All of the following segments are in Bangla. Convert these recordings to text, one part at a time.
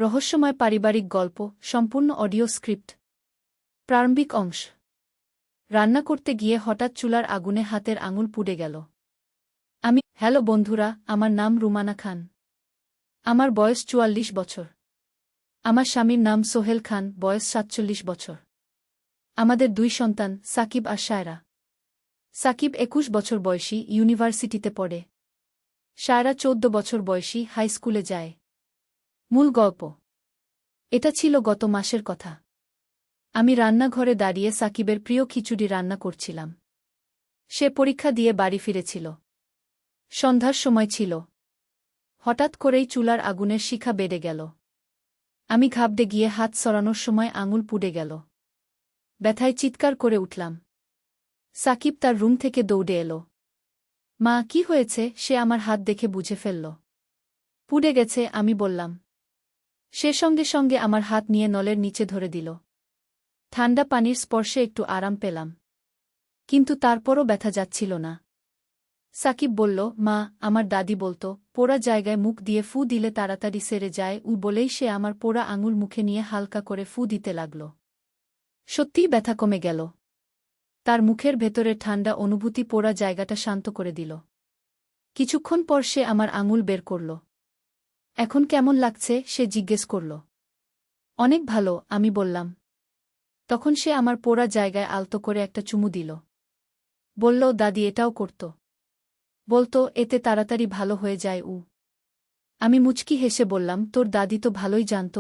রহস্যময় পারিবারিক গল্প সম্পূর্ণ অডিও স্ক্রিপ্ট। প্রারম্ভিক অংশ। রান্না করতে গিয়ে হঠাৎ চুলার আগুনে হাতের আঙুল পুড়ে গেল। হ্যালো বন্ধুরা, আমার নাম রুমানা খান। আমার বয়স ৪৪ বছর। আমার স্বামীর নাম সোহেল খান, বয়স ৪৭ বছর। আমাদের ২ সন্তান, সাকিব আর শায়রা। সাকিব ২১ বছর বয়সী, ইউনিভার্সিটিতে পড়ে। শায়রা ১৪ বছর বয়সী, হাই স্কুলে যায়। মূল গল্প। এটা ছিল গত মাসের কথা। আমি রান্নাঘরে দাঁড়িয়ে সাকিবের প্রিয় খিচুড়ি রান্না করছিলাম। সে পরীক্ষা দিয়ে বাড়ি ফিরেছিল। সন্ধ্যার সময় ছিল। হঠাৎ করেই চুলার আগুনের শিখা বেড়ে গেল। আমি ঘাবড়ে গিয়ে হাত সরানোর সময় আঙুল পুড়ে গেল। ব্যথায় চিৎকার করে উঠলাম। সাকিব তার রুম থেকে দৌড়ে এলো। মা, কি হয়েছে? সে আমার হাত দেখে বুঝে ফেলল। পুড়ে গেছে, আমি বললাম। সে সঙ্গে সঙ্গে আমার হাত নিয়ে নলের নিচে ধরে দিল। ঠান্ডা পানির স্পর্শে একটু আরাম পেলাম। কিন্তু তারপরও ব্যথা যাচ্ছিল না। সাকিব বলল, মা, আমার দাদি বলতো, পোড়া জায়গায় মুখ দিয়ে ফু দিলে তাড়াতাড়ি সেরে যায়। বলেই সে আমার পোড়া আঙুল মুখে নিয়ে হালকা করে ফু দিতে লাগল। সত্যিই ব্যথা কমে গেল। তার মুখের ভেতরের ঠান্ডা অনুভূতি পোড়া জায়গাটা শান্ত করে দিল। কিছুক্ষণ পর সে আমার আঙুল বের করল। এখন কেমন লাগছে? সে জিজ্ঞেস করল। অনেক ভালো, আমি বললাম। তখন সে আমার পোড়া জায়গায় আলতো করে একটা চুমু দিল। বলল, দাদি এটাও করত। বলতো, এতে তাড়াতাড়ি ভালো হয়ে যায়। আমি মুচকি হেসে বললাম, তোর দাদি তো ভালোই জানত।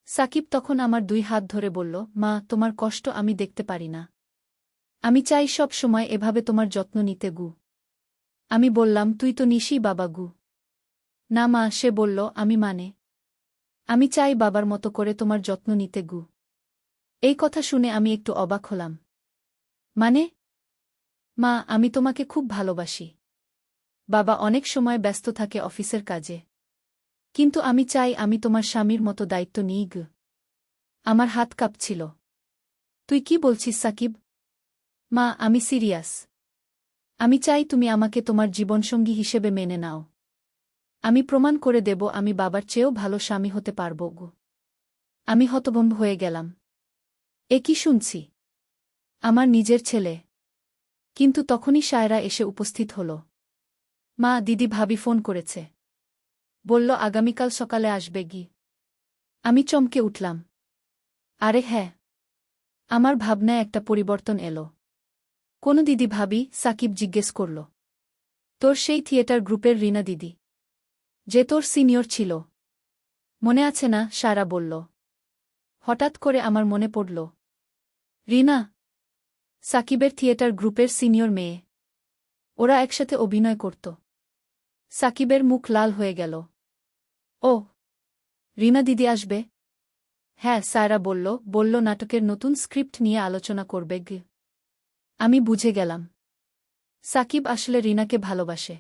সাকিব তখন আমার ২ হাত ধরে বলল, মা, তোমার কষ্ট আমি দেখতে পারি না। আমি চাই সব সময় এভাবে তোমার যত্ন নিতে। আমি বললাম, তুই তো নিসই বাবা। না মা, সে বলল, আমি চাই বাবার মতো করে তোমার যত্ন নিতে। এই কথা শুনে আমি একটু অবাক হলাম। মানে? মা, আমি তোমাকে খুব ভালোবাসি। বাবা অনেক সময় ব্যস্ত থাকে অফিসের কাজে। কিন্তু আমি চাই আমি তোমার স্বামীর মতো দায়িত্ব নিই। আমার হাত কাঁপছিল। তুই কি বলছিস সাকিব? মা, আমি সিরিয়াস। আমি চাই তুমি আমাকে তোমার জীবনসঙ্গী হিসেবে মেনে নাও। আমি প্রমাণ করে দেব আমি বাবার চেয়েও ভালো স্বামী হতে পারব। আমি হতভম্ব হয়ে গেলাম। এ কি শুনছি? আমার নিজের ছেলে। কিন্তু তখনই শায়রা এসে উপস্থিত হল। মা, দিদি ভাবি ফোন করেছে। বলল আগামীকাল সকালে আসবে। আমি চমকে উঠলাম। আরে হ্যাঁ। আমার ভাবনায় একটা পরিবর্তন এলো। কোন দিদি ভাবি? সাকিব জিজ্ঞেস করল। তোর সেই থিয়েটার গ্রুপের রিনা দিদি, যে তোর সিনিয়র ছিল। মনে আছে না? শায়রা বলল। হঠাৎ করে আমার মনে পড়ল। রিনা সাকিবের থিয়েটার গ্রুপের সিনিয়র মেয়ে। ওরা একসাথে অভিনয় করত। সাকিবের মুখ লাল হয়ে গেল। ও, রিনা দিদি আসবে? হ্যাঁ, শায়রা বলল নাটকের নতুন স্ক্রিপ্ট নিয়ে আলোচনা করবে। আমি বুঝে গেলাম। সাকিব আসলে রিনাকে ভালোবাসে।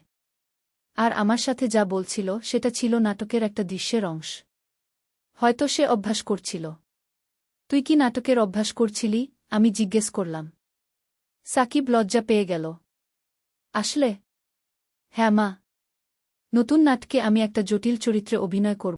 আর আমার সাথে যা বলছিল সেটা ছিল নাটকের একটা দৃশ্যের অংশ। হয়তো সে অভ্যাস করছিল। তুই কি নাটকের অভ্যাস করছিলি? আমি জিজ্ঞেস করলাম। সাকিব লজ্জা পেয়ে গেল। আসলে? হ্যাঁ মা। নতুন নাটকে আমি একটা জটিল চরিত্রে অভিনয় করব।